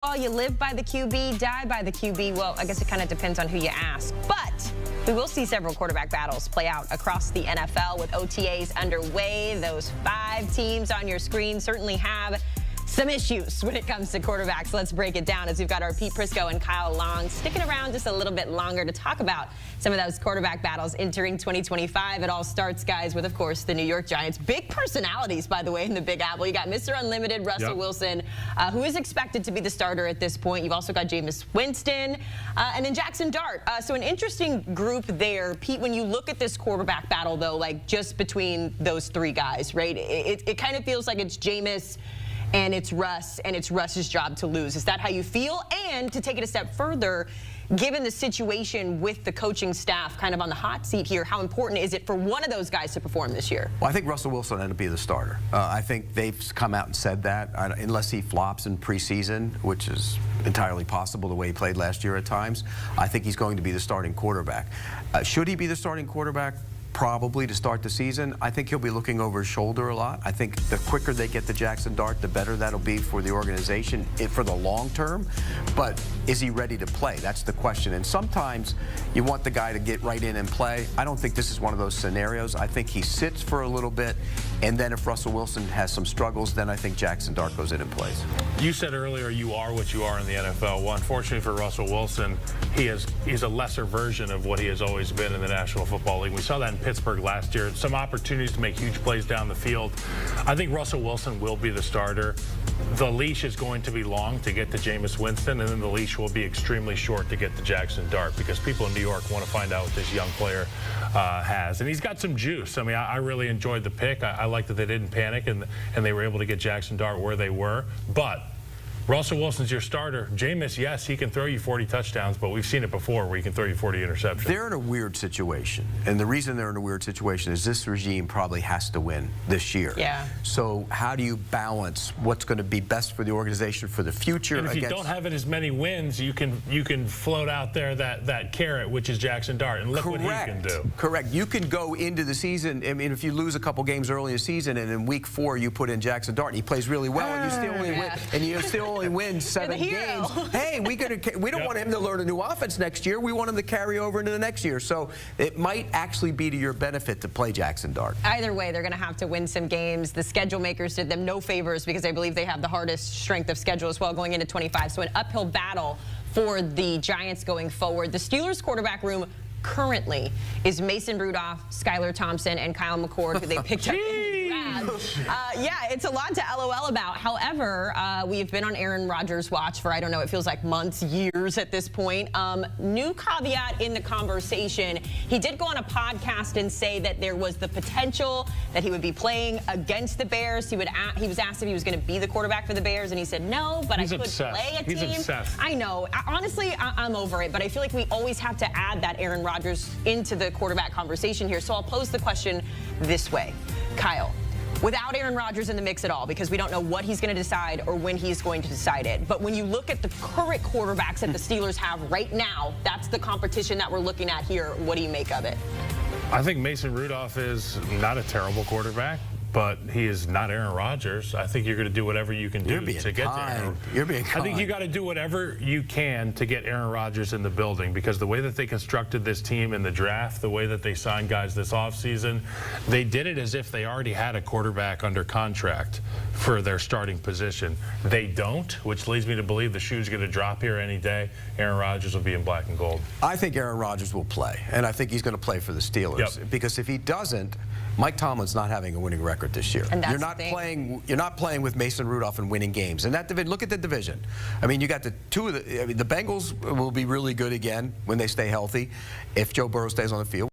Oh, you live by the QB, die by the QB. Well, I guess it kind of depends on who you ask. But we will see several quarterback battles play out across the NFL with OTAs underway. Those 5 teams on your screen certainly have some issues when it comes to quarterbacks. Let's break it down as we've got our Pete Prisco and Kyle Long sticking around just a little bit longer to talk about some of those quarterback battles entering 2025. It all starts, guys, with, of course, the New York Giants. Big personalities, by the way, in the Big Apple. You got Mr. Unlimited, Russell Wilson, who is expected to be the starter at this point. You've also got Jameis Winston and then Jackson Dart. So an interesting group there. Pete, when you look at this quarterback battle, though, like just between those 3 guys, right, it kind of feels like it's Jameis and it's Russ, and it's Russ's job to lose. Is that how you feel? And to take it a step further, given the situation with the coaching staff kind of on the hot seat here, how important is it for one of those guys to perform this year? Well, I think Russell Wilson ended up being the starter. I think they've come out and said that, unless he flops in preseason, which is entirely possible the way he played last year at times, I think he's going to be the starting quarterback. Should he be the starting quarterback? Probably to start the season. I think he'll be looking over his shoulder a lot. I think the quicker they get the Jackson Dart, the better that'll be for the organization for the long term. But is he ready to play? That's the question. And sometimes you want the guy to get right in and play. I don't think this is one of those scenarios. I think he sits for a little bit, and then if Russell Wilson has some struggles, then I think Jackson Dart goes in and plays. You said earlier you are what you are in the NFL. Well, unfortunately for Russell Wilson, he's a lesser version of what he has always been in the National Football League. We saw that in Pittsburgh last year. Some opportunities to make huge plays down the field. I think Russell Wilson will be the starter. The leash is going to be long to get to Jameis Winston, and then the leash will be extremely short to get to Jackson Dart, because people in New York want to find out what this young player has. And he's got some juice. I mean, I really enjoyed the pick. I like that they didn't panic and they were able to get Jackson Dart where they were. But Russell Wilson's your starter. Jameis, yes, he can throw you 40 touchdowns, but we've seen it before where he can throw you 40 interceptions. They're in a weird situation, and the reason they're in a weird situation is this regime probably has to win this year. Yeah. So how do you balance what's going to be best for the organization for the future? And if you don't have as many wins, you can float out there that carrot, which is Jackson Dart, and look what he can do. Correct. You can go into the season. I mean, if you lose a couple games early in the season, and in week 4 you put in Jackson Dart, and he plays really well, and you still only win, and you still only win 7 games. Hey, we don't want him to learn a new offense next year. We want him to carry over into the next year. So it might actually be to your benefit to play Jackson Dart. Either way, they're going to have to win some games. The schedule makers did them no favors because I believe they have the hardest strength of schedule as well going into 25. So an uphill battle for the Giants going forward. The Steelers quarterback room currently is Mason Rudolph, Skylar Thompson, and Kyle McCord, who they picked up in the draft. Yeah, it's a lot to LOL about. However, we've been on Aaron Rodgers' watch for, I don't know, it feels like months, years at this point. New caveat in the conversation. He did go on a podcast and say that there was the potential that he would be playing against the Bears. He was asked if he was going to be the quarterback for the Bears, and he said no, but I could play a team. He's obsessed. I know. Honestly, I'm over it, but I feel like we always have to add that Aaron Rodgers into the quarterback conversation here. So I'll pose the question this way. Kyle, without Aaron Rodgers in the mix at all, because we don't know what he's going to decide or when he's going to decide it, but when you look at the current quarterbacks that the Steelers have right now, that's the competition that we're looking at here. What do you make of it? I think Mason Rudolph is not a terrible quarterback, but he is not Aaron Rodgers. I think you're going to do whatever you can do to get to Aaron. You're being kind. I think you got to do whatever you can to get Aaron Rodgers in the building, because the way that they constructed this team in the draft, the way that they signed guys this offseason, they did it as if they already had a quarterback under contract for their starting position. They don't, which leads me to believe the shoe's going to drop here any day. Aaron Rodgers will be in black and gold. I think Aaron Rodgers will play, and I think he's going to play for the Steelers, because if he doesn't, Mike Tomlin's not having a winning record this year. And that's you're not playing with Mason Rudolph and winning games. And that division, look at the division. I mean, you got the Bengals will be really good again when they stay healthy, if Joe Burrow stays on the field.